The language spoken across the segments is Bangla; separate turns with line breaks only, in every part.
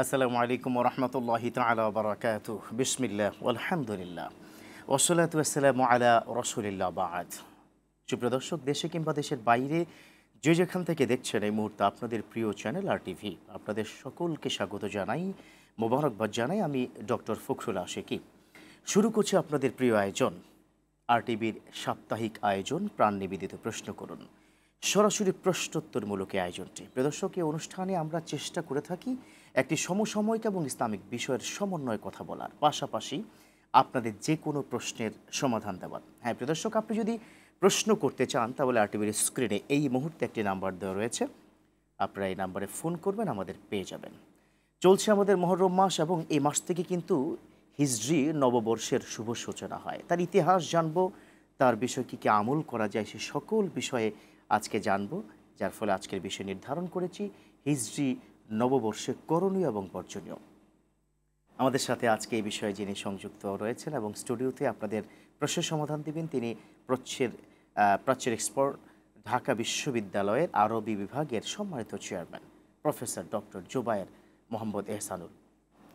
আসসালামু আলাইকুম ওয়া রাহমাতুল্লাহি তাআলা ওয়া বারাকাতুহু বিসমিল্লাহ আলহামদুলিল্লাহ ওয়াসসালাতু ওয়াসসালামু আলা রাসূলিল্লাহ বা'দ। সুপ্রিয় দর্শক, দেশে কিংবা দেশের বাইরে যে যেখান থেকে দেখছেন এই মুহূর্তে আপনাদের প্রিয় চ্যানেল আর টিভি, আপনাদের সকলকে স্বাগত জানাই, মোবারকবাদ জানাই। আমি ডক্টর ফখরুল আশিকি। শুরু করছি আপনাদের প্রিয় আয়োজন আর টিভির সাপ্তাহিক আয়োজন প্রাণ নিবেদিত প্রশ্ন করুন, সরাসরি প্রশ্নোত্তরমূলক এই আয়োজনটি। প্রদর্শক, এই অনুষ্ঠানে আমরা চেষ্টা করে থাকি একটি সমসাময়িক এবং ইসলামিক বিষয়ের সমন্বয়ে কথা বলার পাশাপাশি আপনাদের যে কোনো প্রশ্নের সমাধান দেওয়ার। হ্যাঁ প্রদর্শক, আপনি যদি প্রশ্ন করতে চান তাহলে আরটিভির স্ক্রিনে এই মুহূর্তে একটি নাম্বার দেওয়া রয়েছে, আপনারা এই নাম্বারে ফোন করবেন, আমাদের পেয়ে যাবেন। চলছে আমাদের মুহররম মাস এবং এই মাস থেকে কিন্তু হিজরি নববর্ষের শুভ সূচনা হয়। তার ইতিহাস জানবো, তার বিষয় কী কী আমল করা যায় সে সকল বিষয়ে আজকে জানবো, যার ফলে আজকের বিষয় নির্ধারণ করেছি হিজরি নববর্ষে করণীয় এবং বর্জনীয়। আমাদের সাথে আজকে এই বিষয়ে যিনি সংযুক্ত রয়েছেন এবং স্টুডিওতে আপনাদের প্রশ্নের সমাধান দিবেন, তিনি প্রাচ্যের এক্সপার্ট, ঢাকা বিশ্ববিদ্যালয়ের আরবি বিভাগের সম্মানিত chairman professor doctor Zubair Mohammad Ehsanul.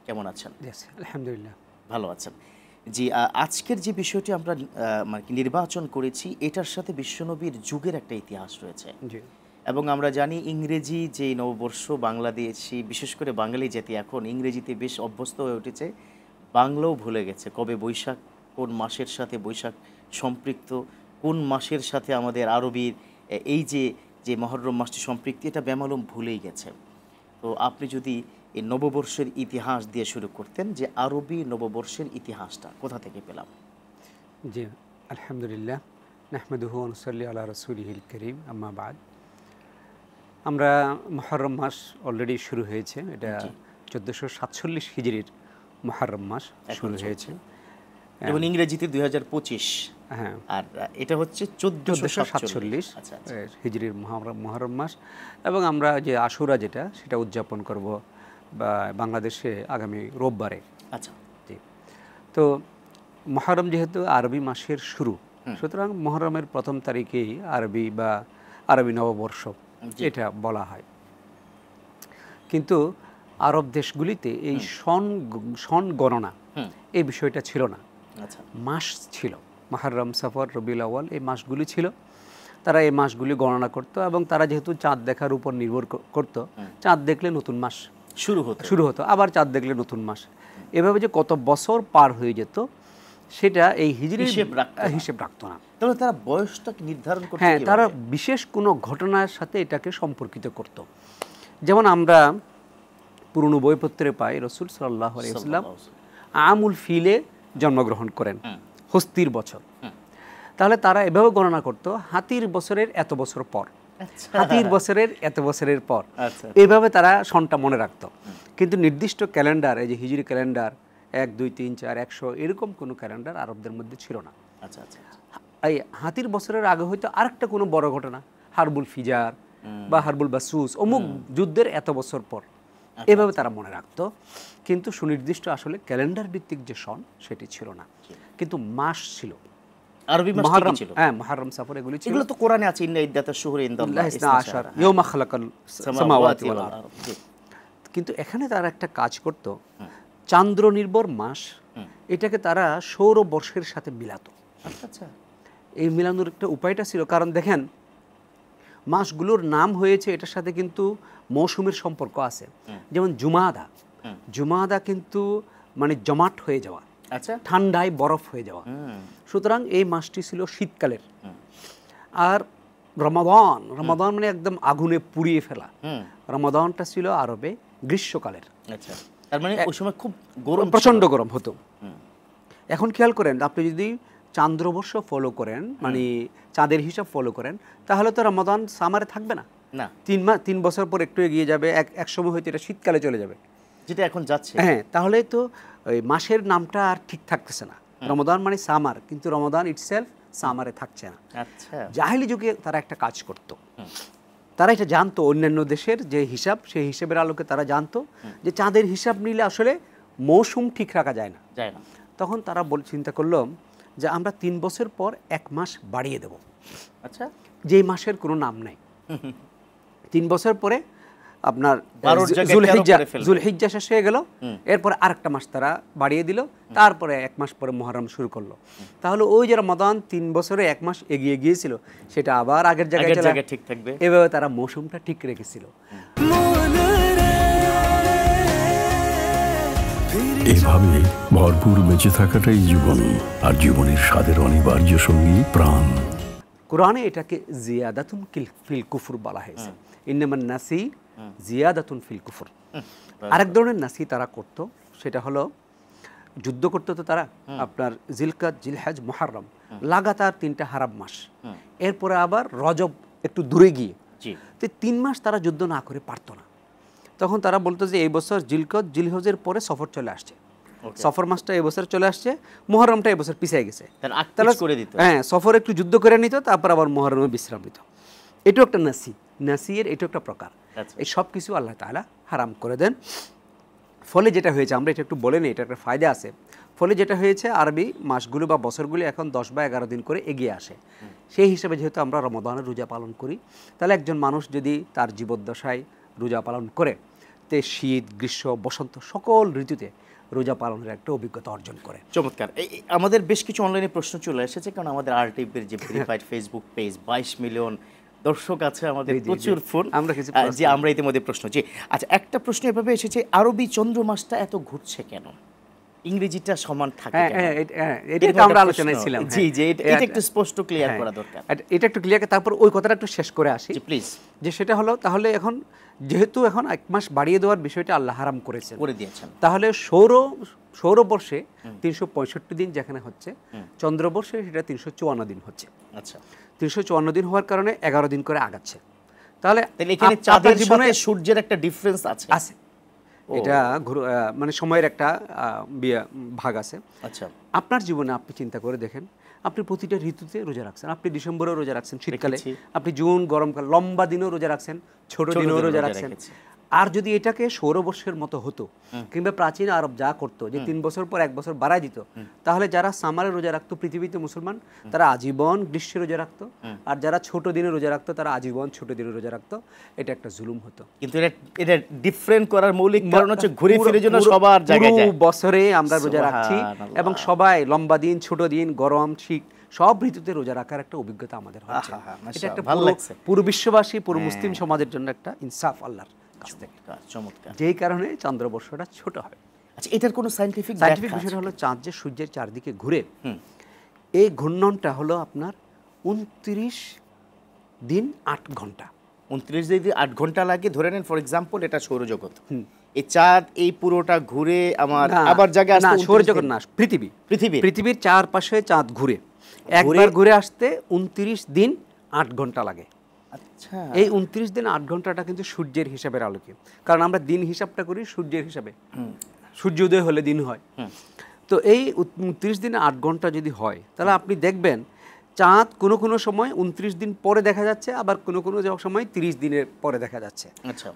কেমন আছেন?
আলহামদুলিল্লাহ,
ভালো আছেন। জি, আজকের যে বিষয়টি আমরা নির্বাচন করেছি এটার সাথে বিশ্বনবীর যুগের একটা ইতিহাস রয়েছে এবং আমরা জানি ইংরেজি যে নববর্ষ বাংলাদেশি, বিশেষ করে বাঙালি জাতি এখন ইংরেজিতে বেশ অভ্যস্ত হয়ে উঠেছে, বাংলাও ভুলে গেছে। কবে বৈশাখ, কোন মাসের সাথে বৈশাখ সম্পৃক্ত, কোন মাসের সাথে আমাদের আরবির এই যে মুহররম মাসটি সম্পৃক্তি, এটা বেমালুম ভুলেই গেছে। তো আপনি যদি এই নববর্ষের ইতিহাস দিয়ে শুরু করতেন, যে আরবি নববর্ষের ইতিহাসটা কোথা থেকে পেলাম?
জি আলহামদুলিল্লাহ, নাহমাদুহু ওয়া নুসাল্লি আলা রাসূলিহিল কারীম, আম্মা বাদ। আমরা মুহররম মাস অলরেডি শুরু হয়েছে, এটা 1447 হিজরির মুহররম মাস শুরু হয়েছে
এবং ইংরেজিতে 2025।
হ্যাঁ,
আর এটা হচ্ছে 1447
হিজরির মুহররম মাস। এবং আমরা যে আশুরা যেটা সেটা উদযাপন করব বা বাংলাদেশে আগামী রোববারে।
আচ্ছা,
জি। তো মুহররম যেহেতু আরবি মাসের শুরু, সুতরাং মুহররমের প্রথম তারিখেই আরবি নববর্ষ এটা বলা হয়। কিন্তু আরব দেশগুলিতে এই সন গণনা এই বিষয়টা ছিল না। মাস ছিল, মুহররম, সফর, রবিউল আউয়াল, এই মাসগুলি ছিল। তারা এই মাসগুলি গণনা করত এবং তারা যেহেতু চাঁদ দেখার উপর নির্ভর করত, চাঁদ দেখলে নতুন মাস শুরু হতো, আবার চাঁদ দেখলে নতুন মাস, এভাবে যে কত বছর পার হয়ে যেত সেটা এই হিজরির হিসেব রাখতো না।
তবে তারা বয়সটা নির্ধারণ করত।
হ্যাঁ, তারা বিশেষ কোনো ঘটনার সাথে এটাকে সম্পর্কিত করত। যেমন আমরা পুরনো বইপত্রে পাই রাসূল সাল্লাল্লাহু আলাইহি ওয়াসাল্লাম আমুল ফিলে জন্মগ্রহণ করেন, হস্তির বছর। তাহলে তারা এভাবে গণনা করত, হাতির বছরের এত বছর পর, হাতির বছরের এত বছরের পর, এইভাবে তারা সনটা মনে রাখত। কিন্তু নির্দিষ্ট ক্যালেন্ডার, এই যে হিজরি ক্যালেন্ডার 1, 2, 3, 4, 100 এরকম কোনো ক্যালেন্ডার আরবদের মধ্যে ছিল না। এই হাতির বছরের আগে হয়তো আরেকটা কোনো বড় ঘটনা, হারবুল ফিজার বা হারবুল বাসুস, অমুক যুদ্ধের এত বছর পর, এভাবে তারা মনে রাখত। কিন্তু সুনির্দিষ্ট আসলে ক্যালেন্ডার ভিত্তিক যে সন সেটি ছিল না, কিন্তু মাস ছিল।
আরবি মাস ছিল।
হ্যাঁ, মুহররম, সফর এগুলি ছিল।
এগুলো তো কোরআনে আছে, ইন্না ইদ্দাতাশ শুহুরি ইনদাল্লাহি
12 ইয়াওমা খালাকাল সামাওয়াতি ওয়াল আরদ। কিন্তু এখানে তারা একটা কাজ করত, চান্দ্র নির্ভর মাস, এটাকে তারা সৌরবর্ষের সাথে মিলাতো।
আচ্ছা, এই
মিলানোর একটা উপায়টা ছিল, কারণ দেখেন মাসগুলোর নাম হয়েছে এটার সাথে কিন্তু মৌসুমের সম্পর্ক আছে। যেমন জুমাদা কিন্তু মানে জমাট হয়ে যাওয়া, ঠান্ডায় বরফ হয়ে যাওয়া, সুতরাং এই মাসটি ছিল শীতকালের। আর রমাদান মানে একদম আগুনে পুড়িয়ে ফেলা, রমাদানটা ছিল আরবে গ্রীষ্মকালের।
তার মানে ওই সময় খুব গরম,
প্রচন্ড গরম হতো। এখন খেয়াল করেন, আপনি যদি চান্দ্রবর্ষ ফলো করেন, মানে চাঁদের হিসাব ফলো করেন, তাহলে তো রমাদান সামারে থাকবে না। 3 বছর পর একটু এগিয়ে যাবে, এক সময় হয়তো এটা শীতকালে চলে যাবে,
যেটা এখন যাচ্ছে।
হ্যাঁ, তাহলে তো ওই মাসের নামটা আর ঠিক থাকতেছে না। রমাদান মানে সামার, কিন্তু রমাদান ইটসেলফ সামারে থাকছে না। জাহেলি যুগে তারা একটা কাজ করত, তারা এটা জানতো, অন্যান্য দেশের যে হিসাব, সেই হিসাবের আলোকে তারা জানতো যে চাঁদের হিসাব নিলে আসলে মৌসুম ঠিক রাখা যায় না। তখন তারা চিন্তা করলো যে আমরা 3 বছর পর 1 মাস বাড়িয়ে দেব। যেই মাসের কোনো নাম নাই, 3 বছর পরে আপনার
12 জায়গায় 13 করে ফেলবে।
জুলহিজ্জা শেষ হয়ে গেল, এরপরে আরেকটা মাস তারা বাড়িয়ে দিল, তারপরে 1 মাস পরে মুহররম শুরু করলো। তাহলে ওই যে রমাদান 3 বছরে 1 মাস এগিয়ে গিয়েছিল, সেটা আবার আগের জায়গায়
আগের
চলে
জায়গায় ঠিক থাকবে।
এভাবে তারা মৌসুমটা ঠিক রেখেছিল।
এভাবে ভরপুর বেঁচে থাকাটাই জীবন, আর জীবনের স্বাদের অনিবার্য সঙ্গী প্রাণ।
কোরআনে এটাকে জিয়াদাতুন ফিল কুফর বলা হয়েছে, ইন্নামান নাসি জিয়াদাতুন ফিল কুফর। আরেক ধরনের নাসি তারা করত, সেটা হলো যুদ্ধ করতো তো তারা, আপনার জিলকাত, জিলহজ, মুহররম, লাগাতার 3টা হারাম মাস, এরপরে আবার রজব একটু দূরে গিয়ে, তো 3 মাস তারা যুদ্ধ না করে পারতো না। তখন তারা বলতো যে এই বছর জিলকত, জিলহজের পরে সফর চলে আসছে, সফর মাসটা এই বছর চলে আসছে, মুহররমটা এই বছর পিছিয়ে গেছে, হ্যাঁ সফর একটু যুদ্ধ করে নিত, তারপর আবার মুহররমে বিশ্রাম নিত। এটাও একটা নাসি, নাসিয়ের এটাও একটা প্রকার। এই সব কিছু আল্লাহ তাআলা হারাম করে দেন। ফলে যেটা হয়েছে, আমরা এটা একটু বলে নিই, এটা একটা ফায়দা আছে। ফলে যেটা হয়েছে, আরবি মাসগুলো বা বছরগুলি এখন 10 বা 11 দিন করে এগিয়ে আসে। সেই হিসেবে যেহেতু আমরা রমাদানের রোজা পালন করি, তাহলে একজন মানুষ যদি তার জীবদ্দশায় রোজা পালন করে, তে শীত, গ্রীষ্ম, বসন্ত সকল ঋতুতে রোজা পালনের একটা অভিজ্ঞতা অর্জন করে।
চমৎকার। আমাদের বেশ কিছু অনলাইনে প্রশ্ন চলে এসেছে, কারণ আমাদের আরটিভির যে ভেরিফাইড ফেসবুক পেজ, 22 মিলিয়ন দর্শক আছে আমাদের, প্রচুর ফোন, যে আমরা ইতিমধ্যে প্রশ্ন, যে আচ্ছা একটা প্রশ্ন এভাবে এসেছে, আরবি চন্দ্র মাসটা এত ঘুরছে কেন, ইংরেজিটা সমান থাকে কেন?
এটা আমরা আলোচনায় ছিলাম।
জি জি, এটা একটু স্পষ্ট ক্লিয়ার করা দরকার।
এটা একটু ক্লিয়ার, তারপর ওই কথাটা একটু শেষ করে আসি
প্লিজ।
যে সেটা হলো, তাহলে এখন যেহেতু এখন 1 মাস বাড়িয়ে দেওয়ার বিষয়টা আল্লাহ হারাম করেছেন,
করে দিয়েছেন,
তাহলে সৌরবর্ষে 365 দিন যেখানে হচ্ছে, চন্দ্রবর্ষে সেটা 354 দিন হচ্ছে।
আচ্ছা,
354 দিন হওয়ার কারণে 11 দিন করে আগাচ্ছে। তাহলে
এখানে চাঁদের সাথে সূর্যের একটা ডিফারেন্স আছে।
এটা মানে সময়ের একটা ভাগ আছে।
আচ্ছা,
আপনার জীবনে আপনি চিন্তা করে দেখেন, আপনি প্রতিটা ঋতুতে রোজা রাখছেন, আপনি ডিসেম্বরেও রোজা রাখছেন শীতকালে, আপনি জুন গরমকাল লম্বা দিনেও রোজা রাখছেন, ছোট দিনেও রোজা রাখছেন। আর যদি এটাকে সৌরবর্ষের মতো হতো, কিংবা প্রাচীন আরব যা করতো যে 3 বছর পর 1 বছর বাড়ায় দিত, তাহলে যারা সামারে রোজা রাখতো পৃথিবীতে মুসলমান, তারা আজীবন গ্রীষ্মে রোজা রাখতো, আর যারা ছোট দিনে রোজা রাখতো তারা আজীবন ছোট দিনে রোজা রাখতো। এটা একটা জুলুম হতো।
কিন্তু এটা ডিফারেন্ট করার মৌলিক কারণ হচ্ছে ঘুরে ফিরে যেন সবার জায়গায় যায়।
পুরো বছরে আমরা রোজা রাখছি, এবং সবাই লম্বা দিন, ছোট দিন, গরম, শীত সব ঋতুতে রোজা রাখার একটা অভিজ্ঞতা আমাদের হচ্ছে। এটা একটা পুরো বিশ্ববাসী, পুরো মুসলিম সমাজের জন্য একটা ইনসাফ আল্লাহর কাছ থেকে।
চমৎকার।
যেই কারণে চন্দ্রবর্ষটা ছোট হয়।
আচ্ছা, এটার কোনো সায়েন্টিফিক
বিষয়টা হলো, চাঁদ যে সূর্যের চারদিকে ঘুরে, এই ঘূর্ণনটা হলো আপনার 29 দিন 8 ঘন্টা।
29 দিন 8 ঘন্টা লাগে ধরে নেন, ফর এক্সাম্পল এটা সৌরজগৎ। এই চাঁদ এই পুরোটা ঘুরে আমার আবার জায়গায় আসতে,
সৌরজগৎ না, পৃথিবীর চারপাশে চাঁদ ঘুরে, একবার ঘুরে আসতে 29 দিন 8 ঘন্টা লাগে।
আচ্ছা,
এই 29 দিন 8 ঘন্টাটা কিন্তু সূর্যের হিসাবের আলোকে, কারণ আমরা দিন হিসাবটা করি সূর্যের হিসাবে, সূর্যোদয় হলে দিন হয়। তো এই 29 দিনে 8 ঘন্টা যদি হয়, তাহলে আপনি দেখবেন চাঁদ কোনো সময় 29 দিন পরে দেখা যাচ্ছে, আবার কোনো সময় 30 দিনের পরে দেখা যাচ্ছে।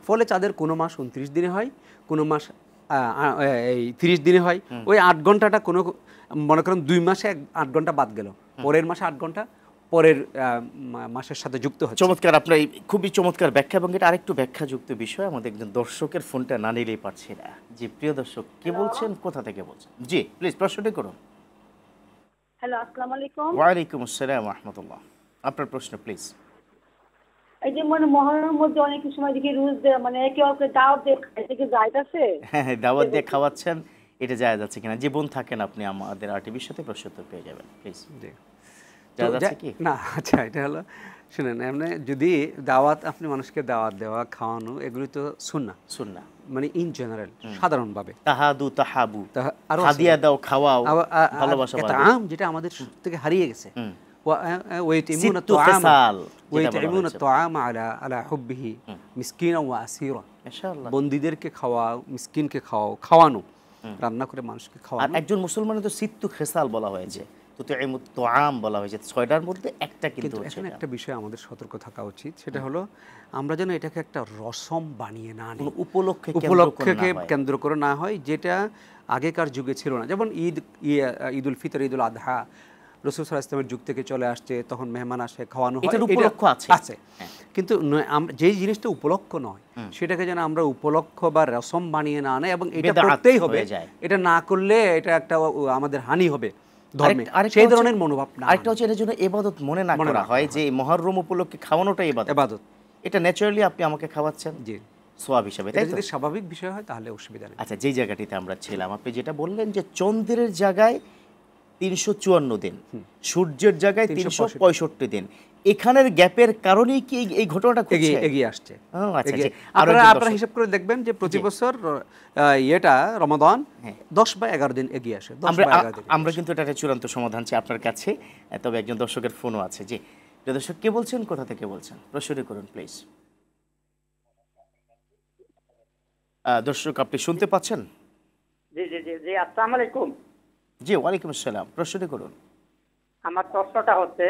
ফলে চাঁদের কোনো মাস 29 দিনে হয়, কোনো মাস এই 30 দিনে হয়। ওই 8 ঘন্টাটা কোনো, মনে করেন 2 মাসে 8 ঘন্টা বাদ গেল, পরের মাসে 8 ঘন্টা পরের মাসের সাথে যুক্ত হচ্ছে।
চমৎকার, আপনার খুবই চমৎকার ব্যাখ্যা। এবং এটা আরেকটু ব্যাখ্যাযুক্ত বিষয়, আমাদের একজন দর্শকের ফোনটা না নিলেই পারছি না। জি প্রিয় দর্শক, কে বলছেন, কোথা থেকে বলছেন? জি প্লিজ প্রশ্নটি করুন।
হ্যালো, আসসালামু আলাইকুম।
ওয়ালাইকুম আসসালাম ওয়া রাহমাতুল্লাহ। আপনার প্রশ্ন প্লিজ।
এই যে মুহররমের মধ্যে অনেক সময় দেখি রোজ মানে একে অপরকে দাওয়াত দিয়ে খাইতে কি জায়েজ আছে?
হ্যাঁ, দাওয়াত দিয়ে খাওয়াচ্ছেন, এটা জায়েজ আছে কিনা? যে বোন থাকেন আপনি আমাদের আরটিভির সাথে প্রশ্ন উত্তর পেয়ে যাবেন প্লিজ।
না, আচ্ছা, এটা হলো, শুনেন, এমনি যদি দাওয়াত, আপনি মানুষকে দাওয়াত দেওয়া, খাওয়ানো, এগুলি তো সুন্নাহ, মানে ইন জেনারেল, সাধারণভাবে
তাহাদু তাহাবু, হাদিয়া দাও, খাওয়াও, ভালোবাসা,
যেটা আমাদের থেকে হারিয়ে গেছে। বন্দীদেরকে খাওয়াও, মিসকিনকে খাওয়ানো, রান্না করে মানুষকে খাওয়ানো।
একজন মুসলমানের তো সিত্তু খেসাল বলা হয়েছে, তুতঈমুত-তুআম বলা হয়েছে, 6টার মধ্যে একটা কিন্তু
এখানে একটা বিষয় আমাদের সতর্ক থাকা উচিত, সেটা হলো আমরা যেন এটাকে একটা রসম বানিয়ে না নিই, উপলক্ষকে কেন্দ্র করে না হয়, যেটা আগেকার যুগে ছিল না। যেমন ঈদুল ফিতর, ঈদুল আদহা, রাসূল সাল্লাল্লাহু আলাইহি ওয়াসাল্লামের যুগ থেকে চলে আসছে, তখন মেহমান আসে, খাওয়ানো হয়,
এটার উপলক্ষ আছে।
আছে। কিন্তু আমরা যেই জিনিসটা উপলক্ষ নয় সেটাকে যেন আমরা উপলক্ষ বা রসম বানিয়ে না আনে, এবং এটা
বেদাত
করতেই হবে,
হয়ে যায়।
এটা না করলে এটা একটা আমাদের হানি হবে ধর্মে,
আরেকটা
সেই
হচ্ছে-
ধরনের মনোভাব না।
আরেকটা হচ্ছে এর জন্য ইবাদত মনে না করা হয় যে মুহররম উপলক্ষে খাওয়ানোটা ইবাদত।
ইবাদত,
এটা ন্যাচারালি আপনি আমাকে খাওয়াচ্ছেন
জি,
সওয়াব হিসেবে,
এটা
তাই তো?
যদি স্বাভাবিক বিষয় হয় তাহলে অসুবিধা নেই।
আচ্ছা, যেই জায়গাটিতে আমরা ছিলাম, আপনি যেটা বললেন যে চন্দ্রের জায়গায় 354 দিন, সূর্যের জায়গায় 365 দিন, এখানের গ্যাপের কারণেই কি এই ঘটনাটা ঘটছে?
এগিয়ে আসছে।
ও আচ্ছা,
এগিয়ে-
জি। আরো একজন
আপনারা
দর্শক-
হিসাব করে দেখবেন যে প্রতি বছর ইয়েটা রমাদান
হ্যাঁ।
10 বা 11 দিন এগিয়ে আসে, 10
আমরা
বা 11 দিন।
আমরা কিন্তু এটা একটা চূড়ান্ত সমাধান চাই আপনার কাছে। তবে একজন দর্শকের ফোনও আছে। জি, প্রিয় দর্শক, কে বলছেন, কোথা থেকে বলছেন, প্রশ্নটি করুন প্লিজ। দর্শক, আপনি শুনতে পাচ্ছেন?
জি জি জি জি, আসসালামু আলাইকুম।
জি, ওয়ালাইকুম আসসালাম, প্রশ্নটি করুন।
আমার প্রশ্নটা হচ্ছে,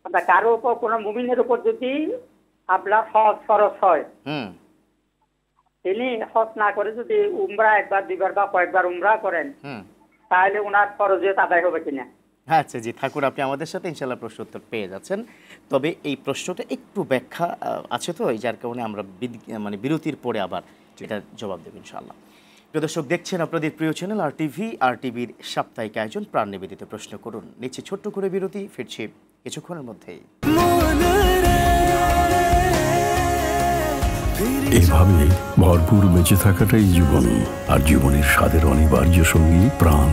আপনার কারো উপর, কোনো মুমিনের উপর যদি আপনার হজ ফরজ হয়,
হুম,
তিনি হজ না করে যদি উমরা একবার দুইবার বা কয়েকবার উমরা করেন,
হুম,
তাহলে ওনার ফরজিয়ত আদায় হবে কিনা?
আচ্ছা, জি, ঠাকুর, আপনি আমাদের সাথে ইনশাল্লাহ প্রশ্ন উত্তর পেয়ে যাচ্ছেন। তবে এই প্রশ্নটা একটু ব্যাখ্যা আছে তো, এই যার কারণে আমরা মানে বিরতির পরে আবার এটা জবাব দেব ইনশাআল্লাহ। প্রিয় দর্শক, দেখছেন আপনাদের প্রিয় চ্যানেল আর টিভি, আর টিভির সাপ্তাহিক আয়োজন প্রাণ নিবেদিত প্রশ্ন করুন। নিচ্ছে ছোট্ট করে বিরতি, ফিরছি কিছুক্ষণের মধ্যেই।
এভাবে ভরপুর বেঁচে থাকাটাই জীবন, আর জীবনের স্বাদের অনিবার্য সঙ্গী প্রাণ।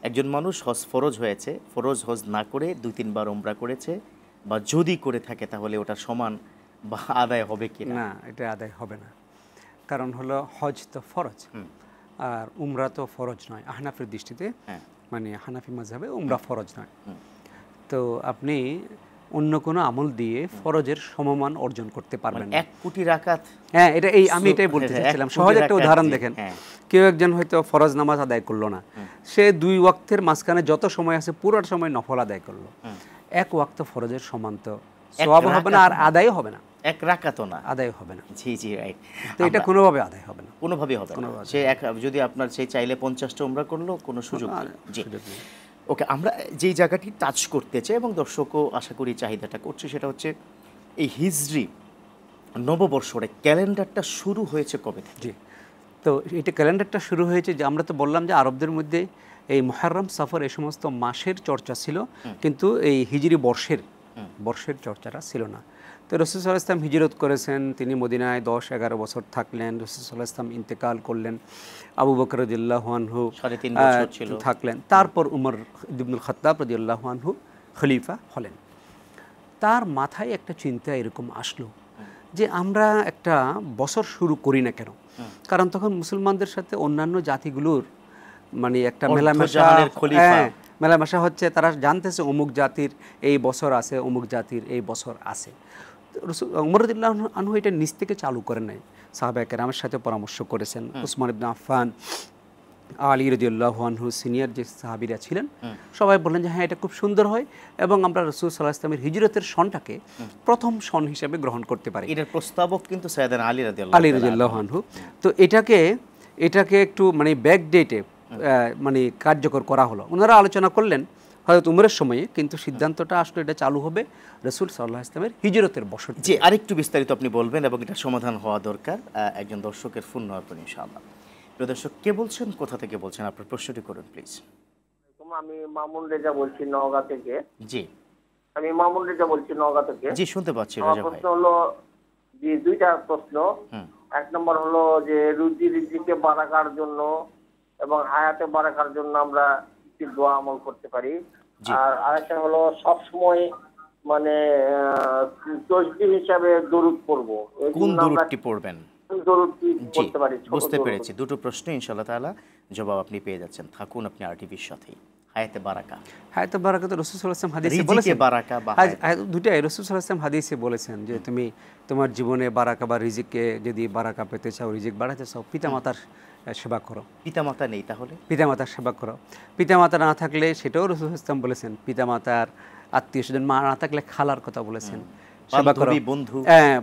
একজন মানুষ হজ ফরজ হয়েছে, ফরজ হজ না করে 2-3 বার উমরা করেছে, বা যদি করে থাকে তাহলে ওটা সমান বা আদায় হবে কিনা?
না, এটা আদায় হবে না। কারণ হলো হজ তো ফরজ, আর উমরা তো ফরজ নয় আহনাফের দৃষ্টিতে।
হ্যাঁ।
মানে হানাফি মাযহাবে উমরা ফরজ নয়। তো আপনি অন্য কোনো আমল দিয়ে ফরজের সমমান অর্জন করতে পারবেন না।
1 কোটি রাকাত।
হ্যাঁ, আমি এটাই বলতে
হ্যাঁ,
চাচ্ছিলাম।
1
সহজ
কোটি
একটা
রাকাত,
উদাহরণ
জি,
দেখেন।
হ্যাঁ।
কেউ একজন হয়তো ফরজ নামাজ আদায় করলো না, সে 2 ওয়াক্তের মাঝখানে যত সময় আছে পুরোটা সময় নফল আদায় করলো, 1 ওয়াক্ত ফরজের সমান তো সওয়াব হবে না, আর আদায়ও হবে না।
1 রাকাতও না।
আদায় হবে না।
জি জি, রাইট।
তো এটা কোনোভাবে আদায় হবে না।
কোনোভাবেই হবে না। সে যদি আপনার সেই চাইলে 50টা উমরা করলো, কোনো সুযোগ নেই। জি, ওকে, আমরা যেই জায়গাটি টাচ করতে চাই এবং দর্শকও আশা করি চাহিদাটা করছে, সেটা হচ্ছে এই হিজরি নববর্ষরে ক্যালেন্ডারটা শুরু হয়েছে কবে থেকে?
জি, তো এটা ক্যালেন্ডারটা শুরু হয়েছে যে আমরা তো বললাম যে আরবদের মধ্যে এই মুহররম, সফর এই সমস্ত মাসের চর্চা ছিল, কিন্তু এই হিজরি বর্ষের চর্চাটা ছিল না। তো রাসূল সাল্লাল্লাহু আলাইহি ওয়াসাল্লাম হিজরত করেছেন, তিনি মদিনায় 10-11 বছর থাকলেন, রাসূল সাল্লাল্লাহু আলাইহি ওয়াসাল্লাম ইন্তেকাল করলেন, আবু বকর রাদিয়াল্লাহু আনহু
3.5 বছর ছিল
থাকলেন, তারপর উমর ইবনুল খাত্তাব রাদিয়াল্লাহু আনহু খলিফা হলেন। তার মাথায় একটা চিন্তা এরকম আসলো যে আমরা একটা বছর শুরু করি না কেন? কারণ তখন মুসলমানদের সাথে অন্যান্য জাতিগুলোর মানে একটা মেলামেশা হচ্ছে, তারা জানতেছে অমুক জাতির এই বছর আছে, অমুক জাতির এই বছর আছে। উমর রাদিয়াল্লাহু আনহু এটা নিজ থেকে চালু করেন নাই, সাহাবায়ে কেরামের সাথে পরামর্শ করেছেন। উসমান ইবনে আফফান, আলী রাদিয়াল্লাহু আনহু, সিনিয়র যে সাহাবীরা ছিলেন, সবাই বললেন যে হ্যাঁ, এটা খুব সুন্দর হয় এবং আমরা রাসূল সাল্লাল্লাহু আলাইহি ওয়াসাল্লামের হিজরতের সনটাকে প্রথম সন হিসেবে গ্রহণ করতে পারি।
এর প্রস্তাবক কিন্তু সাইয়েদনা আলী
রাদিয়াল্লাহু আনহু। তো এটাকে একটু মানে ব্যাক ডেটে মানে কার্যকর করা হলো। ওনারা আলোচনা করলেন হযরত উমরের সময়ে, কিন্তু সিদ্ধান্তটা আসলে এটা চালু হবে রাসূল সাল্লাল্লাহু আলাইহি ওয়াসাল্লামের হিজরতের বছর।
জি, আরেকটু বিস্তারিত আপনি বলবেন এবং এটা সমাধান হওয়া দরকার একজন দর্শকের ফোন নেওয়ার পর ইনশাআল্লাহ। প্রিয় দর্শক, কে বলছেন, কোথা থেকে বলছেন, আপনার প্রশ্নটি করুন প্লিজ।
আমি মামুন রেজা বলছি নওগাঁ থেকে।
জি,
আমি মামুন রেজা বলছি নওগাঁ থেকে।
জি, শুনতে পাচ্ছি
আমার
রাজা ভাই।
প্রশ্ন হলো যে 2টা প্রশ্ন। এক নম্বর হলো যে রুজি রিজিকে বারাকার জন্য এবং হায়াতে বারাকার জন্য আমরা কি দোয়া আমল করতে পারি, আর আরেকটা হলো সব সময় মানে তসবিহ হিসাবে দরুদ পড়ব।
কোন দরুদটি পড়বেন?
দরুদটি
জি,
পড়তে পারি।
বুঝতে পেরেছি। দুটো প্রশ্ন ইনশাআল্লাহ তাআলা জবাব আপনি পেয়ে যাচ্ছেন। থাকুন আপনি আরটিভির সাথেই। হায়াতে বারাকা।
হায়াতে বারাকা তো রাসূল সাল্লাল্লাহু আলাইহি ওয়াসাল্লাম হাদিসে
রিজিকে
বলেছেন,
বারাকা বা
দুটাই রাসূল সাল্লাল্লাহু আলাইহি ওয়াসাল্লাম হাদিসে বলেছেন যে তুমি তোমার জীবনে বারাকা বা রিজিকে যদি বারাকা পেতে চাও, রিজিক বাড়াতে চাও, পিতামাতার সেবা করো।
পিতামাতা নেই তাহলে?
পিতামাতার সেবা করো। পিতামাতা না থাকলে সেটাও রাসূল সাল্লাল্লাহু আলাইহি ওয়াসাল্লাম বলেছেন, পিতামাতার আত্মীয়স্বজন, মা না থাকলে খালার কথা বলেছেন, সেবা করো।
বন্ধু,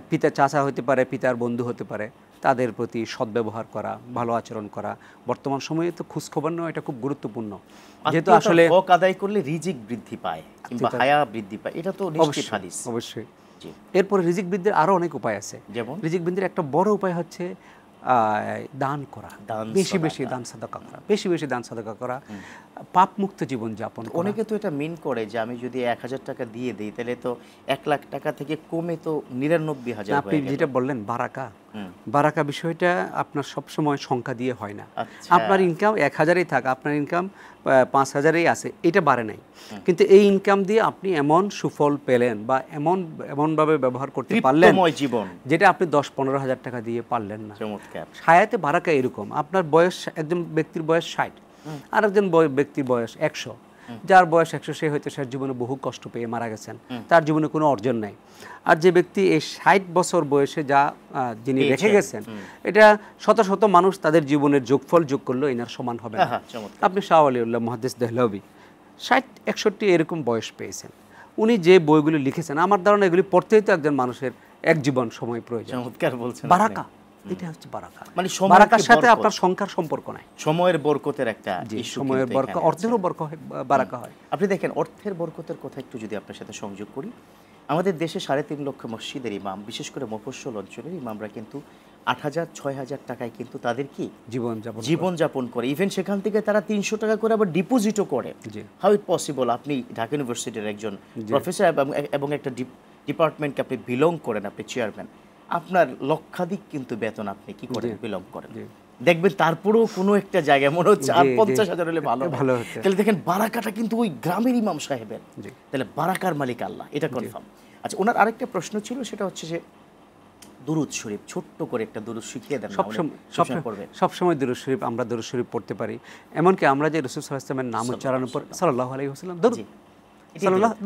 পিতা চাচা হতে পারে, পিতার বন্ধু হতে পারে, তাদের প্রতি সদ্ব্যবহার করা, ভালো আচরণ করা। বর্তমান সময়ে তো খোঁজখবর নেওয়া এটা খুব গুরুত্বপূর্ণ, যেহেতু আসলে
হক আদায় করলে রিজিক বৃদ্ধি পায় কিংবা হায়া বৃদ্ধি পায়, এটা তো নিশ্চিত হাদিস।
অবশ্যই। এরপরে রিজিক বৃদ্ধির আরো অনেক উপায় আছে।
যেমন
রিজিক বৃদ্ধির একটা বড় উপায় হচ্ছে দান করা, বেশি বেশি দান সাদাকা করা, বেশি বেশি দান সাদাকা করা, পাপ মুক্ত জীবন যাপন।
অনেকে তো এটা মিন করে যে আমি যদি 1000 টাকা দিয়ে দিই তাহলে তো 1 লাখ টাকা থেকে কমে তো 99,000।
আপনি যেটা বললেন বারাকা, বারাকা বিষয়টা আপনার সবসময় সংখ্যা দিয়ে হয় না। আপনার ইনকাম 1000-ই থাক, আপনার ইনকাম 5000-ই আছে, এটা বাড়ে নাই, কিন্তু এই ইনকাম দিয়ে আপনি এমন সুফল পেলেন বা এমনভাবে ব্যবহার করতে পারলেন
জীবন,
যেটা আপনি 10-15 হাজার টাকা দিয়ে পারলেন না।
চমৎকার।
হায়াতে বারাকা এরকম, আপনার বয়স, একজন ব্যক্তির বয়স 60, আর একজন ব্যক্তির বয়স 100। যার বয়স 100 সে হয়তো তার জীবনে বহু কষ্ট পেয়ে মারা গেছেন, তার জীবনে কোনো অর্জন নাই। আর যে ব্যক্তি এই 60 বছর বয়সে যা যিনি রেখে গেছেন, এটা শত শত মানুষ তাদের জীবনের যোগফল যোগ করলেও এনার সমান হবে না। আপনি শাহ ওয়ালিউল্লাহ মুহাদ্দিস দেহলভী 60-61 এরকম বয়স পেয়েছেন। উনি যে বইগুলো লিখেছেন, আমার ধারণা এগুলি পড়তেই তো একজন মানুষের এক জীবন সময় প্রয়োজন।
চমৎকার বলছেন।
বারাকা, এটা হচ্ছে বারাকা,
মানে
বারাকার সাথে আপনার সংখ্যার সম্পর্ক নাই,
সময়ের বরকতের একটা ইস্যু।
সময়ের বরকত, অর্থেরও বরকত, বারাকা হয়।
আপনি দেখেন অর্থের বরকতের কথা একটু যদি আপনার সাথে সংযোগ করি, আমাদের দেশে 3.5 লক্ষ মসজিদের ইমাম, বিশেষ করে মফস্বল অঞ্চলের ইমামরা কিন্তু 8,000-6,000 টাকায় কিন্তু তাদের কি জীবনযাপন করে। ইভেন সেখান থেকে তারা 300 টাকা করে আবার ডিপোজিটও করে। How it possible? আপনি ঢাকা ইউনিভার্সিটির একজন প্রফেসর এবং একটা ডিপার্টমেন্টকে আপনি বিলং করেন, আপনি চেয়ারম্যান, আপনার লক্ষাধিক কিন্তু বেতন আপনি কি করেন, বিলং করেন। দেখবেন তারপরেও কোনো একটা জায়গায় মনে হচ্ছে আর 50,000 হলে ভালো হতো। তাহলে দেখেন বারাকাটা কিন্তু ওই গ্রামের ইমাম সাহেবের, তাহলে বারাকার মালিক আল্লাহ, এটা কনফার্ম। আচ্ছা, ওনার আরেকটা প্রশ্ন ছিল, সেটা হচ্ছে যে দুরুদ শরীফ, ছোট্ট করে একটা দুরুদ শিখিয়ে দেন।
সবসময় দুরুদ শরীফ, আমরা দুরুদ শরীফ পড়তে পারি। এমনকি আমরা যে রাসূল সাল্লাল্লাহু আলাইহি ওয়াসাল্লামের নাম উচ্চারণের পর সাল্লাল্লাহু আলাইহি ওয়াসাল্লাম দরুদ,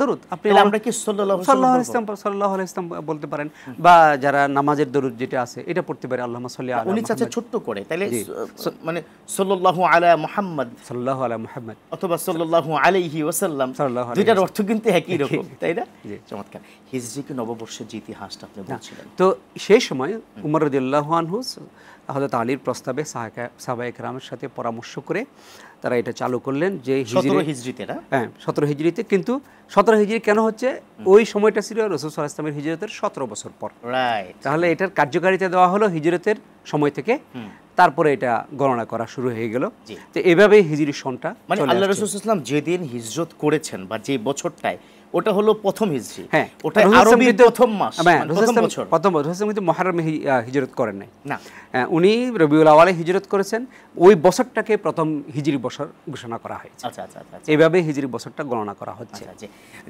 দরুদ আপনি আমরা কি সাল্লাল্লাহু আলাইহি ওয়াসাল্লাম বলতে পারেন, বা যারা নামাজের দরুদ যেটা আছে এটা পড়তে পারে, আল্লাহুম্মা সাল্লি আলা
উনি চাচা ছোট্ট করে, তাইলে মানে সাল্লাল্লাহু আলা মুহাম্মদ,
সাল্লাল্লাহু আলা মুহাম্মদ
অথবা সাল্লাল্লাহু আলাইহি ওয়াসাল্লাম, দুইটার অর্থ কিন্তু একই রকম, তাই না? চমৎকার। হিজরি কি নববর্ষের যে ইতিহাসটা আপনি বলছিলেন, তো
সেই সময় উমর রাদিয়াল্লাহু আনহু হযরত আলীর প্রস্তাবে সাহাবায়ে কেরামের সাথে পরামর্শ করে তারা এটা চালু করলেন যে
17 হিজরিতে না?
হ্যাঁ 17 হিজরিতে। কিন্তু 17 হিজরি কেন হচ্ছে? ওই সময়টা ছিল রাসূল সাল্লাল্লাহু আলাইহি ওয়াসাল্লামের হিজরতের 17 বছর পর। রাইট। তাহলে এটার কার্যকারিতা দেওয়া হলো হিজরতের সময় থেকে, তারপরে এটা গণনা করা শুরু হয়ে গেল। তো এভাবেই হিজরি সনটা,
মানে আল্লাহ রাসূল সাল্লাল্লাহু আলাইহি ওয়াসাল্লাম যেদিন হিজরত করেছেন বা যে বছরটায়, ওটা হলো প্রথম হিজরি।
হ্যাঁ,
ওটা আরবি প্রথম মাস, প্রথম বছর।
প্রথম বছর কিন্তু মুহররমে হিজরত করেন নাই না, উনি রবিউল আওয়ালে হিজরত করেছেন। ওই বছরটাকে প্রথম হিজরি বছর ঘোষণা করা হয়েছে।
আচ্ছা আচ্ছা আচ্ছা,
এইভাবে হিজরি বছরটা গণনা করা হচ্ছে।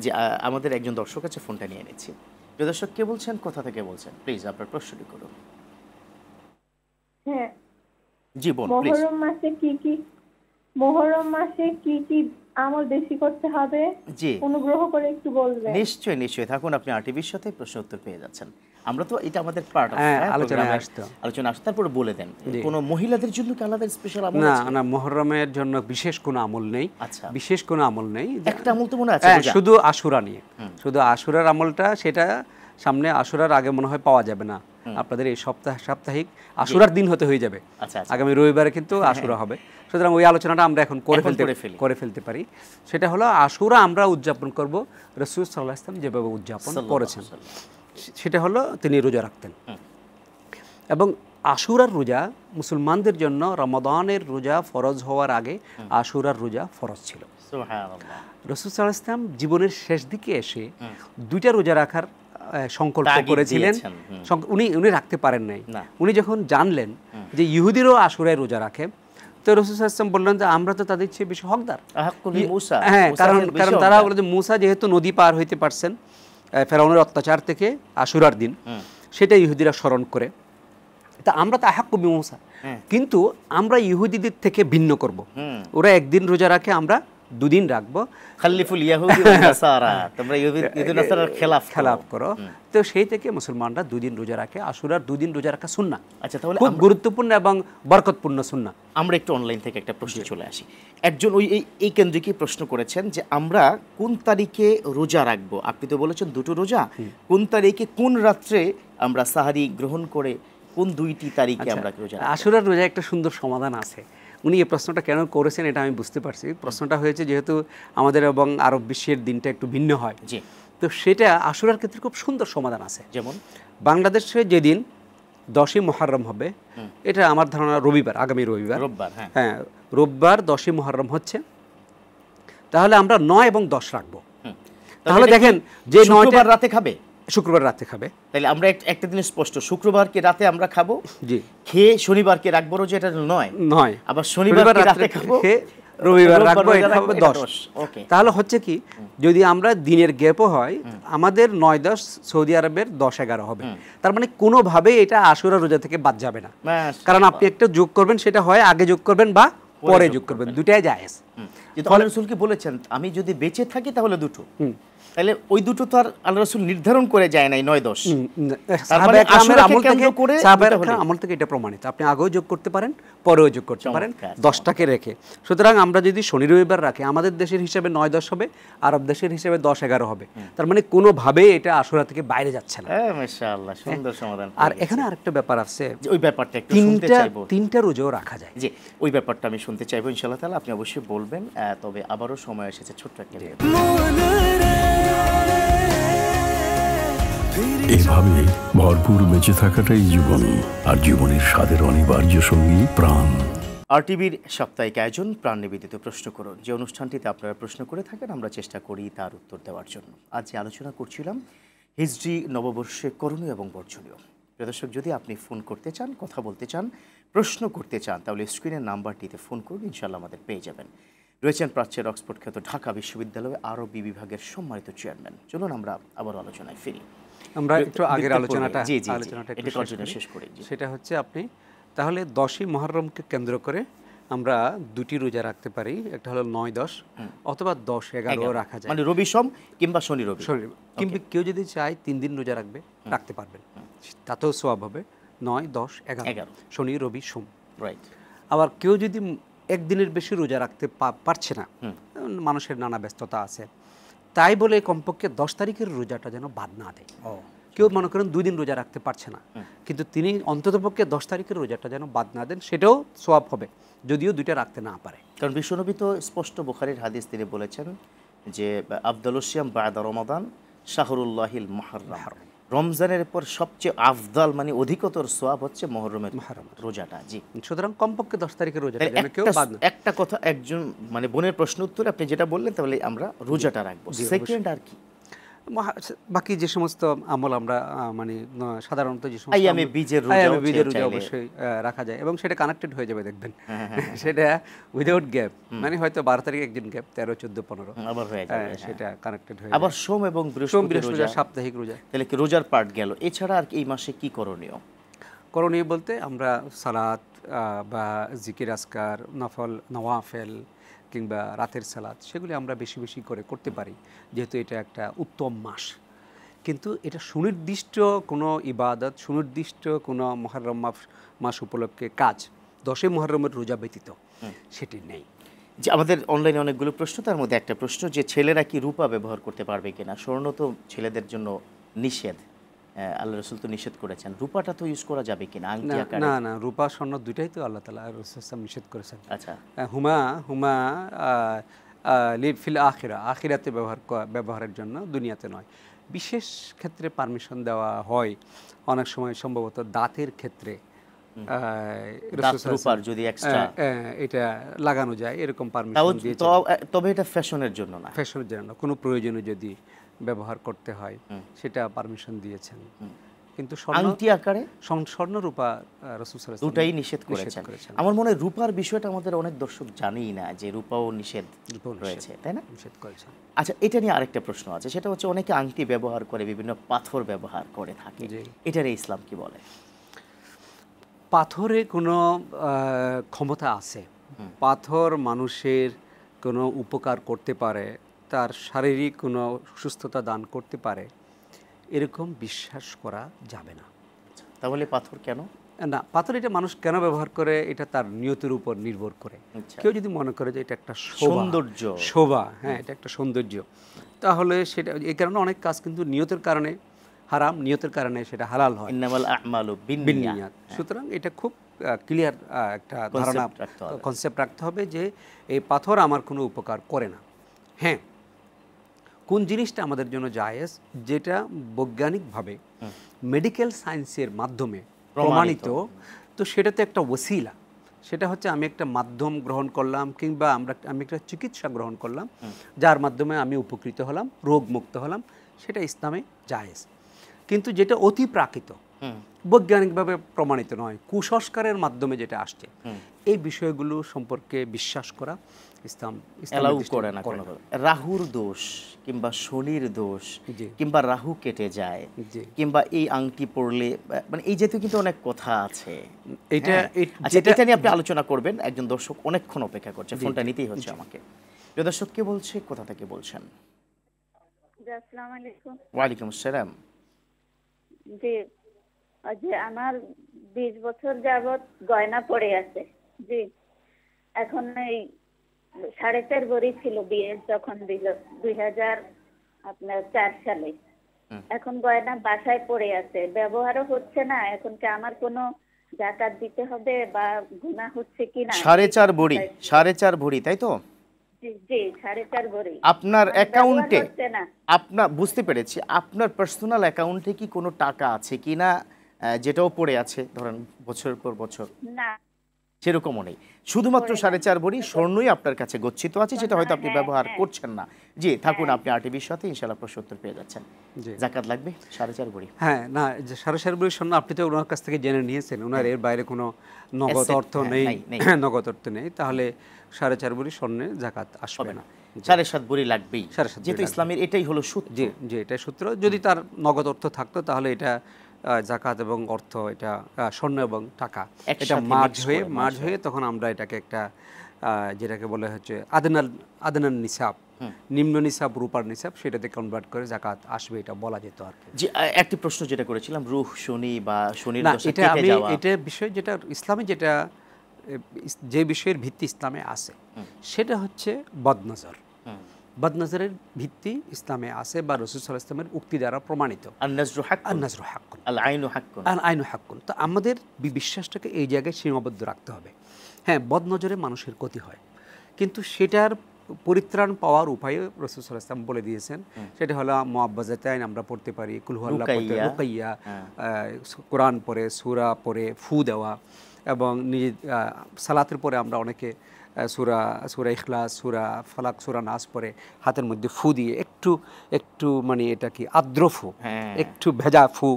যে আমাদের একজন দর্শক আছে, ফোনটা নিয়ে নিচ্ছি। প্রিয় দর্শক, কে বলছেন, কোথা থেকে বলছেন? প্লিজ আপনার প্রশ্নটি করুন।
হ্যাঁ
জি বলুন প্লিজ।
মুহররম মাসে কি কি আমল বেশি করতে হবে, জি অনুগ্রহ করে একটু বলবেন।
নিশ্চয়ই নিশ্চয়ই, থাকুন, আপনি আরটিভির সাথে প্রশ্ন উত্তর পেয়ে যাচ্ছেন। আমরা তো এটা আমাদের পার্ট অফ আলোচনা আসতো, তারপরে বলে দেন কোনো মহিলাদের জন্য কি আলাদা স্পেশাল আমল আছে?
না, মুহররমের জন্য বিশেষ কোনো আমল নেই। আচ্ছা, বিশেষ কোনো আমল নেই।
একটা আমল তো মনে আছে,
শুধু আশুরা নিয়ে, শুধু আশুরার আমলটা, সেটা সামনে আশুরার আগে মনে হয় পাওয়া যাবে না। আপনাদের এই সাপ্তাহিক আশুরার দিন হতে হয়ে যাবে, আগামী রবিবারে কিন্তু আশুরা হবে। সুতরাং ওই আলোচনাটা আমরা এখন করে ফেলতে পারি। সেটা হলো আশুরা আমরা উদযাপন করব রাসূল সাল্লাল্লাহু আলাইহি ওয়াসাল্লাম যেভাবে উদযাপন করেছেন, সেটা হলো তিনি রোজা রাখতেন। এবং আশুরার রোজা মুসলমানদের জন্য রমাদানের রোজা ফরজ হওয়ার আগে আশুরার রোজা ফরজ ছিল। সুবহানাল্লাহ। রাসূল সাল্লাল্লাহু আলাইহি ওয়াসাল্লাম জীবনের শেষ দিকে এসে 2টা রোজা রাখার সংকল্প করেছিলেন। উনি রাখতে পারেন নাই। উনি যখন জানলেন যে ইহুদিরও আশুরায় রোজা রাখে, তো রাসূল সাল্লাল্লাহু আলাইহি ওয়াসাল্লাম বললেন যে আমরা তো তাদের চেয়ে বেশি হকদার। হ্যাঁ, কারণ তারা বলে যে মুসা যেহেতু নদী পার হইতে পারছেন ফেরাউনের অত্যাচার থেকে আশুরার দিন, সেটা ইহুদিরা স্মরণ করে, তা আমরা তো আহাক্কু বিমুসা, কিন্তু আমরা ইহুদিদের থেকে ভিন্ন করব। ওরা একদিন রোজা রাখে, আমরা 2 দিন রাখবো।
খালিফুল ইয়াহুদি ওয়ান নাসারা, তোমরা ইহুদি নাসারার খেলাফ
করো। তো সেই থেকে মুসলমানরা 2 দিন রোজা রাখে। আশুরার 2 দিন রোজা রাখা সুন্নাহ। আচ্ছা, তাহলে খুব গুরুত্বপূর্ণ এবং বরকতপূর্ণ সুন্নাহ।
আমরা একটু অনলাইন থেকে একটা প্রশ্ন চলে আসি। একজন এই কেন্দ্রিকই প্রশ্ন করেছেন যে আমরা কোন তারিখে রোজা রাখবো? আপনি তো বলেছেন 2টো রোজা, কোন তারিখে কোন রাত্রে আমরা সাহারি গ্রহণ করে কোন 2টি তারিখে আমরা রোজা রাখবো?
আশুরার রোজা একটা সুন্দর সমাধান আছে। উনি এই প্রশ্নটা কেন করেছেন এটা আমি বুঝতে পারছি। প্রশ্নটা হয়েছে যেহেতু আমাদের এবং আরব বিশ্বের দিনটা একটু ভিন্ন হয়,
জি,
তো সেটা আশুরার ক্ষেত্রে খুব সুন্দর সমাধান আছে।
যেমন
বাংলাদেশে যেদিন 10ই মুহররম হবে, এটা আমার ধারণা রবিবার, আগামী রবিবার, হ্যাঁ রোববার 10ই মুহররম হচ্ছে, তাহলে আমরা 9 এবং 10 রাখবো। তাহলে দেখেন যে 9টা
রাতে খাবে,
শুক্রবার রাতে খাবে,
তাহলে আমরা একটা দিন স্পষ্ট শুক্রবারকে রাতে আমরা খাবো,
জি,
খেয়ে শনিবারকে রাখবো রোজা, এটা নয়, আবার শনিবার রাতে খাবো,
রবিবার রাখবো, এটা হবে 10। ওকে, তাহলে হচ্ছে কি, যদি আমরা দিনের গ্যাপও হয়, আমাদের 9-10 সৌদি আরবের 10-11 হবে। তার মানে কোনোভাবে এটা আশুরা রোজা থেকে বাদ যাবে না, কারণ আপনি একটা যোগ করবেন, সেটা হয় আগে যোগ করবেন বা পরে যোগ করবেন, দুটাই জায়েজ।
কিন্তু আল্লাহ রাসূল কি বলেছেন, আমি যদি বেঁচে থাকি তাহলে দুটো, তাহলে ওই দুটো তো আর আল্লাহ রাসূল নির্ধারণ করে যায় নাই 9-10,
আমল থেকে এটা প্রমাণিত। আপনি আগেও যোগ করতে পারেন, পরেও যোগ করতে পারেন, 10টাকে রেখে। সুতরাং আমরা যদি শনি রবিবার রাখি, আমাদের দেশের হিসেবে 9-10 হবে, আরব দেশের হিসেবে 10-11 হবে। তার মানে কোনোভাবে এটা আশুরা থেকে বাইরে যাচ্ছে না।
মাশাআল্লাহ, সুন্দর সমাধান।
আর এখানে আরেকটা ব্যাপার আছে,
ওই ব্যাপারটা একটু শুনতে চাইবো।
3টা রোজাও রাখা যায়,
জি, ওই ব্যাপারটা আমি শুনতে চাইবো ইনশাআল্লাহ তাআলা, আপনি অবশ্যই বলবেন। তবে আবারও সময় এসেছে ছোট্ট একটা।
এভাবে ভরপুর বেঁচে থাকাটাই জীবন, আর জীবনের স্বাদের অনিবার্য সঙ্গী প্রাণ।
আরটিভির সাপ্তাহিক আয়োজন প্রাণ নিবেদিত প্রশ্ন করুন, যে অনুষ্ঠানটিতে আপনারা প্রশ্ন করে থাকেন, আমরা চেষ্টা করি তার উত্তর দেওয়ার জন্য। আজ যে আলোচনা করছিলাম হিজরি নববর্ষে করণীয় এবং বর্জনীয়। প্রিয় দর্শক, যদি আপনি ফোন করতে চান, কথা বলতে চান, প্রশ্ন করতে চান, তাহলে স্ক্রিনের নাম্বারটিতে ফোন করুন, ইনশাআল্লাহ আমাদের পেয়ে যাবেন। রয়েছেন প্রাচ্যের অক্সফোর্ড খ্যাত ঢাকা বিশ্ববিদ্যালয়ে আরবি বিভাগের সম্মানিত চেয়ারম্যান। চলুন আমরা আবার আলোচনায় ফিরি।
আমরা একটু আগের আলোচনাটা
শেষ করি।
সেটা হচ্ছে, আপনি তাহলে 10ই মুহররমকে কেন্দ্র করে আমরা 2টি রোজা রাখতে পারি, একটা হলো 9-10 অথবা 10-11 রাখা যায়,
মানে রবি সোম কিংবা শনি রবি।
কিন্তু কেউ যদি চায় 3 দিন রোজা রাখতে পারবেন, তাতেও সওয়াব হবে। 9-10-11 শনি রবি সোম,
রাইট।
আবার কেউ যদি একদিনের বেশি রোজা রাখতে পারছে না, মানুষের নানা ব্যস্ততা আছে, তাই বলে কমপক্ষে 10 তারিখের রোজাটা যেন বাদ না দেয়। কেউ মনে করেন 2 দিন রোজা রাখতে পারছে না, কিন্তু তিনি অন্ততপক্ষে 10 তারিখের রোজাটা যেন বাদ না দেন, সেটাও সওয়াব হবে, যদিও 2টা রাখতে না পারে।
কারণ বিশ্বনবী তো স্পষ্ট বুখারীর হাদিস তিনি বলেছেন যে আফদালুস সিয়াম বা'দা রমাদান শাহরুল্লাহিল মুহররম, রমজানের পর সবচেয়ে আফদাল মানে অধিকতর সওয়াব হচ্ছে মুহররমের রোজাটা। জি,
সুতরাং কমপক্ষে 10 তারিখের রোজাটা যেন কেউ বাদ না।
একটা কথা, একজন মানে বোনের প্রশ্ন উত্তরে আপনি যেটা বললেন, তাহলে আমরা রোজাটা রাখবো। সেকেন্ড আর কি,
বাকি যে সমস্ত আমল আমরা মানে সাধারণত যে সমস্ত
আইয়ামে বীজের রোজা
অবশ্যই রাখা যায়, এবং সেটা কানেক্টেড হয়ে যাবে, দেখবেন সেটা উইদাউট গ্যাপ, মানে হয়তো 12 তারিখ একদিন গ্যাপ, 13, 14, 15
আবার হয়ে যাবে,
সেটা কানেক্টেড হয়ে
আবার সোম এবং বৃহস্পতি রোজা,
সাপ্তাহিক রোজা।
তাহলে কি রোজার পার্ট গেল। এছাড়া আর এই মাসে কি করণীয়?
করণীয় বলতে আমরা সালাত বা জিকির আজকার, নওয়াফেল কিংবা রাতের সালাত, সেগুলি আমরা বেশি বেশি করে করতে পারি, যেহেতু এটা একটা উত্তম মাস। কিন্তু এটা সুনির্দিষ্ট কোনো ইবাদত, সুনির্দিষ্ট কোনো মুহররম মাস উপলক্ষে কাজ 10ই মুহররমের রোজা ব্যতীত সেটি নেই।
যে আমাদের অনলাইনে অনেকগুলো প্রশ্ন, তার মধ্যে একটা প্রশ্ন যে ছেলেরা কি রূপা ব্যবহার করতে পারবে কিনা। স্বর্ণ তো ছেলেদের জন্য নিষেধ, আল্লাহ রাসূল তো নিষেধ করেছেন, রূপাটা তো ইউজ করা যাবে কিনা আংটি আকারে?
না, রূপা স্বর্ণ দুইটাই তো আল্লাহ তাআলা রাসূল নিষেধ করেছেন।
আচ্ছা,
হুমা ফিল আখিরাতে ব্যবহারের জন্য, দুনিয়াতে নয়। বিশেষ ক্ষেত্রে পারমিশন দেওয়া হয়, অনেক সময় সম্ভবত দাঁতের ক্ষেত্রে
যদি এক্সট্রা
এটা লাগানো যায়, এরকম পারমিশন দিয়েছে।
তবে এটা ফ্যাশনের জন্য না,
ফ্যাশনের জন্য কোনো প্রয়োজনে যদি ব্যবহার করতে হয় সেটা পারমিশন দিয়েছেন। কিন্তু
আংটি আকারে
স্বর্ণ রূপা রাসূল সাল্লাল্লাহু আলাইহি ওয়াসাল্লাম
দুটাই নিষেধ করেছেন। আমার মনে হয় রূপার বিষয়টা আমাদের অনেক দর্শক জানেই না যে রূপাও নিষেধ রয়েছে, তাই না?
নিষেধ করেছেন।
আচ্ছা, এটা নিয়ে আরেকটা প্রশ্ন আছে, সেটা হচ্ছে অনেকে আংটি ব্যবহার করে, বিভিন্ন পাথর ব্যবহার করে থাকে, এটার ইসলাম কি বলে?
পাথরে কোনো ক্ষমতা আছে, পাথর মানুষের কোনো উপকার করতে পারে, তার শারীরিক কোনো সুস্থতা দান করতে পারে, এরকম বিশ্বাস করা যাবে না।
তাহলে পাথর কেন?
না, পাথর এটা মানুষ কেন ব্যবহার করে, এটা তার নিয়তের উপর নির্ভর করে। কেউ যদি মনে করে যে এটা একটা শোভা, হ্যাঁ, এটা একটা সৌন্দর্য, তাহলে সেটা, এই কারণে অনেক কাজ কিন্তু নিয়তের কারণে হারাম, নিয়তের কারণে সেটা হালাল হয়।
ইন্নামাল আ'মালু
বিন্নিয়াত। সুতরাং এটা খুব ক্লিয়ার একটা ধারণা, কনসেপ্ট রাখতে হবে যে এই পাথর আমার কোনো উপকার করে না। হ্যাঁ, কোন জিনিসটা আমাদের জন্য জায়েজ, যেটা বৈজ্ঞানিকভাবে মেডিকেল সায়েন্সের মাধ্যমে প্রমাণিত, তো সেটা তো একটা ওসিলা, সেটা হচ্ছে আমি একটা মাধ্যম গ্রহণ করলাম, কিংবা আমি একটা চিকিৎসা গ্রহণ করলাম যার মাধ্যমে আমি উপকৃত হলাম, রোগ মুক্ত হলাম, সেটা ইসলামে জায়েজ। কিন্তু যেটা অতি প্রাকৃত, বৈজ্ঞানিকভাবে প্রমাণিত নয়, কুসংস্কারের মাধ্যমে যেটা আসছে, এই বিষয়গুলো সম্পর্কে বিশ্বাস করা ইসলাম
করে না। রাহুর দোষ কিংবা শনির দোষ কিংবা রাহু কেটে যায় কিংবা এই আংটি পরলে, মানে এই জাতীয় কিন্তু অনেক কথা আছে। এটা নিয়ে আপনি আলোচনা করবেন, একজন দর্শক অনেকক্ষণ অপেক্ষা করছে, ফোনটা নিতেই হচ্ছে আমাকে। প্রিয় দর্শক, কে বলছে, কোথা থেকে বলছেন?
আসসালামু আলাইকুম।
ওয়ালাইকুম আসসালাম।
জি, যে আমার 20 বছর যাবত গয়না পড়ে আছে। জি, এখন এই 4.5 ভরি ছিল বিয়ে যখন দিল 2004 সালে। এখন গয়না বাসায় পড়ে আছে, ব্যবহারও হচ্ছে না। এখন কি আমার কোনো যাকাত দিতে হবে বা গুনাহ হচ্ছে কিনা?
4.5 ভরি, তাই তো?
জি, 4.5 ভরি।
আপনার অ্যাকাউন্টে, আপনার, বুঝতে পেরেছি, আপনার পার্সোনাল অ্যাকাউন্টে কি কোনো টাকা আছে কিনা যেটাও পড়ে আছে, ধরেন বছরের পর বছর?
না,
সেরকমও নেই, শুধুমাত্র 4.5 ভরি স্বর্ণই আপনার কাছে গচ্ছিত আছে, যেটা হয়তো আপনি ব্যবহার করছেন না। জি, থাকুন, আপনি আরটিভির সাথে ইনশাআল্লাহ প্রশ্ন উত্তর পেয়ে যাচ্ছেন। যাকাত লাগবে 4.5 ভরি?
হ্যাঁ, না, যে 4.5 ভরি স্বর্ণ আপনি তো ওনার কাছ থেকে জেনে নিয়েছেন, ওনার এর বাইরে কোনো নগদ অর্থ নেই, নগদ অর্থ নেই, তাহলে 4.5 ভরি স্বর্ণে যাকাত আসবে না।
7.5 ভরি লাগবেই, যেহেতু ইসলামের এটাই হলো সূত্র।
জি, এটাই সূত্র। যদি তার নগদ অর্থ থাকতো তাহলে এটা যাকাত এবং অর্থ, এটা স্বর্ণ এবং টাকা, এটা মার্জ হয়ে তখন আমরা এটাকে একটা যেটাকে বলে হচ্ছে আদনান নিসাব, নিম্ন নিসাব, রূপার নিসাব, সেটাতে কনভার্ট করে যাকাত আসবে, এটা বলা যেত আর কি।
যে একটি প্রশ্ন যেটা করেছিলাম, রুহ, শনি বা শনির দশা
এটা আমি এটা বিষয় যেটা ইসলামে, যেটা যে বিষয়ের ভিত্তি ইসলামে আছে, সেটা হচ্ছে বদনজর। বদনজরের ভিত্তি ইসলামে আছে, বা রাসূল সাল্লাল্লাহু আলাইহি ওয়াসাল্লামের উক্তি দ্বারা প্রমাণিত।
আন-নাজরু হাক্কুন, আল-আইনু হাক্কুন।
তো আমাদের বিশ্বাসটাকে এই জায়গায় সীমাবদ্ধ রাখতে হবে। হ্যাঁ, বদনজরে মানুষের ক্ষতি হয়, কিন্তু সেটার পরিত্রাণ পাওয়ার উপায় রাসূল সাল্লাল্লাহু আলাইহি ওয়াসাল্লাম বলে দিয়েছেন। সেটা হলো মুআব্বাযাতাইন আমরা পড়তে পারি, কুল হুয়াল্লাহু পড়তে, রুকাইয়া, কোরআন পড়ে, সূরা পড়ে ফু দেওয়া, এবং নিজে সালাতের পরে আমরা অনেকে সূরা ইখলাস, সূরা ফালাক, সূরা নাস পড়ে হাতের মধ্যে ফু দিয়ে একটু মানে এটা কি আর্দ্র ফু, একটু ভেজা ফু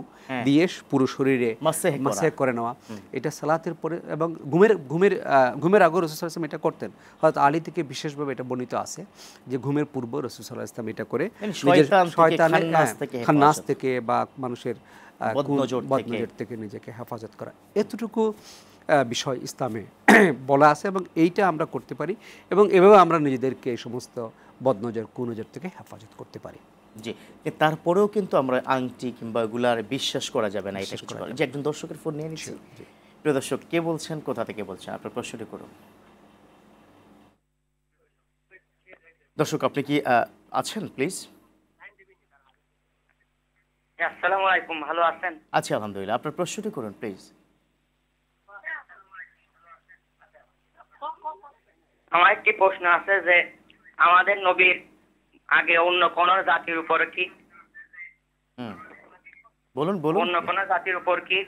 দিয়ে পুরো শরীরে মাসেহ করে নেওয়া, এটা সালাতের পরে। এবং ঘুমের আগে রাসূল সাল্লাল্লাহু আলাইহি ওয়াসাল্লাম এটা করতেন। হযরত আলী থেকে বিশেষভাবে এটা বর্ণিত আছে যে ঘুমের পূর্বে রাসূল সাল্লাল্লাহু আলাইহি ওয়াসাল্লাম এটা করে শয়তানের খান্নাস থেকে বা মানুষের বদনজর থেকে নিজেকে হেফাজত করা, এতটুকু বিষয় ইসলামে বলা আছে, এবং এইটা আমরা করতে পারি, এবং এভাবে আমরা নিজেদেরকে এই সমস্ত বদনজর, কুনজর থেকে হেফাজত করতে পারি।
জি, তারপরেও কিন্তু আমরা আংটি কিংবা এগুলার বিশ্বাস করা যাবে না, এটা কিছু করে। যে একজন দর্শকের ফোন নিয়ে নিচ্ছি। প্রিয় দর্শক, কে বলছেন, কোথা থেকে বলছেন, আপনার প্রশ্নটি করুন। দর্শক, আপনি কি আছেন প্লিজ?
আসসালামু আলাইকুম, ভালো আছেন?
আছি আলহামদুলিল্লাহ, আপনার প্রশ্নটি করুন প্লিজ।
আমার একটি প্রশ্ন আছে যে আমাদের নবীর আগে অন্য কোন জাতির উপর কি
বলুন
অন্য কোন জাতির উপর কি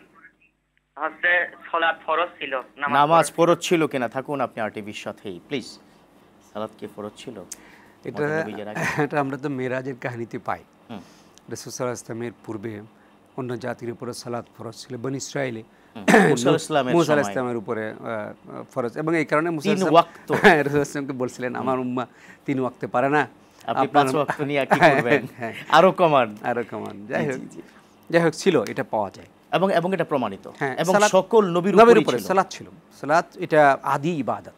হচ্ছে সালাত ফরজ ছিল,
নামাজ ফরজ ছিল কিনা? থাকুন আপনি আরটিভির সাথেই প্লিজ। সালাত কি ফরজ ছিল?
এটা আমরা তো মেরাজের কাহিনীতে পাই। রাসূল সাল্লাল্লাহু আলাইহি ওয়াসাল্লামের পূর্বে অন্য জাতির উপরে সালাত ফরজ ছিল, বনী ইসরাঈলে মুসা আলাইহিস সালামের উপরে ফরজ, এবং এই কারণে মুসা রাসূল সাল্লাল্লাহু বলছিলেন আমার উম্মাহ 3 ওয়াক্তে পারে না,
আপনি 5 ওয়াক্ত নিয়ে কি করবেন? আরো কমান।
যাই হোক ছিল, এটা পাওয়া যায়
এবং এটা প্রমাণিত, এবং সকল নবীর উপরে
সালাত ছিল। সালাত এটা আদি ইবাদত।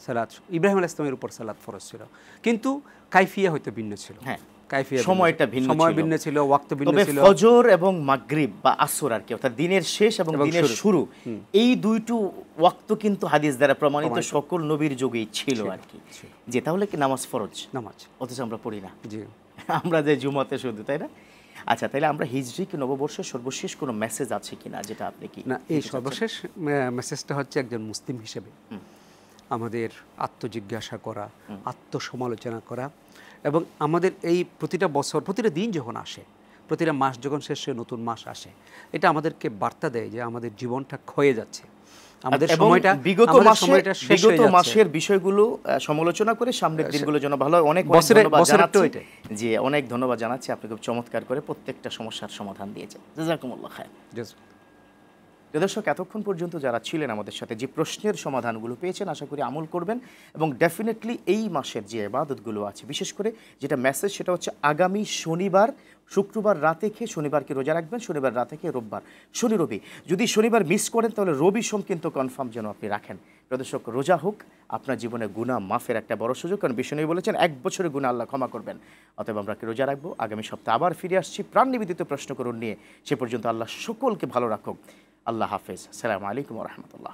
সালাত ইব্রাহিম আলাইহিস সালামের উপর সালাত ফরজ ছিল, কিন্তু কাইফিয়া হয়তো ভিন্ন ছিল।
সময়টা ভিন্ন
ছিল, ওয়াক্ত ভিন্ন ছিল।
ফজর এবং মাগরিব বা আসর আর কি, অর্থাৎ দিনের শেষ এবং দিনের শুরু, এই দুইটো ওয়াক্ত কিন্তু হাদিস দ্বারা প্রমাণিত সকল নবীর যুগেই ছিল আর কি। যে তাহলে কি নামাজ ফরজ?
নামাজ
অথচ আমরা পড়ি না।
জি,
আমরা যে জুমাতে শুধু, তাই না? আচ্ছা, তাহলে আমরা হিজরি কি নববর্ষের সর্বশেষ কোনো মেসেজ আছে কিনা যেটা আপনি কি
না, এই সর্বশেষ মেসেজটা হচ্ছে একজন মুসলিম হিসেবে আমাদের আত্মজিজ্ঞাসা করা, আত্মসমালোচনা করা, এবং আমাদের এই প্রতিটা বছর, প্রতিটা দিন যখন আসে, প্রতিটা মাস যখন শেষ হয়ে নতুন মাস আসে, এটা আমাদেরকে বার্তা দেয় যে আমাদের জীবনটা ক্ষয়ে যাচ্ছে, আমাদের সময়টা
বিগত
শেষ হয়ে যাচ্ছে।
মাসের বিষয়গুলো সমালোচনা করে সামনের দিনগুলোর জন্য ভালো হয়। অনেক ধন্যবাদ জানাচ্ছি। জি, অনেক ধন্যবাদ জানাচ্ছি, আপনি খুব চমৎকার করে প্রত্যেকটা সমস্যার সমাধান দিয়েছেন। জাযাকুমুল্লাহ খায়র। দর্শক, এতক্ষণ পর্যন্ত যারা ছিলেন আমাদের সাথে, যে প্রশ্নের সমাধানগুলো পেয়েছেন, আশা করি আমল করবেন এবং ডেফিনেটলি এই মাসের যে ইবাদতগুলো আছে, বিশেষ করে যেটা মেসেজ, সেটা হচ্ছে আগামী শনিবার, শুক্রবার রাতে খেয়ে শনিবারকে রোজা রাখবেন, শনিবার রাতে খেয়ে রোববার, শনি রবি। যদি শনিবার মিস করেন তাহলে রবি সোম কিন্তু কনফার্ম যেন আপনি রাখেন। দর্শক, রোজা হোক আপনার জীবনে গুনাহ মাফের একটা বড় সুযোগ, কারণ বিষ্ণু বলেছেন 1 বছরের গুনাহ আল্লাহ ক্ষমা করবেন। অতএব আমরা রোজা রাখবো। আগামী সপ্তাহে আবার ফিরে আসছি প্রাণ নিবেদিত প্রশ্ন করুন নিয়ে। সে পর্যন্ত আল্লাহ সকলকে ভালো রাখুক। আল্লাহ হাফেজ। আসসালামু আলাইকুম ওয়া রাহমাতুল্লাহ।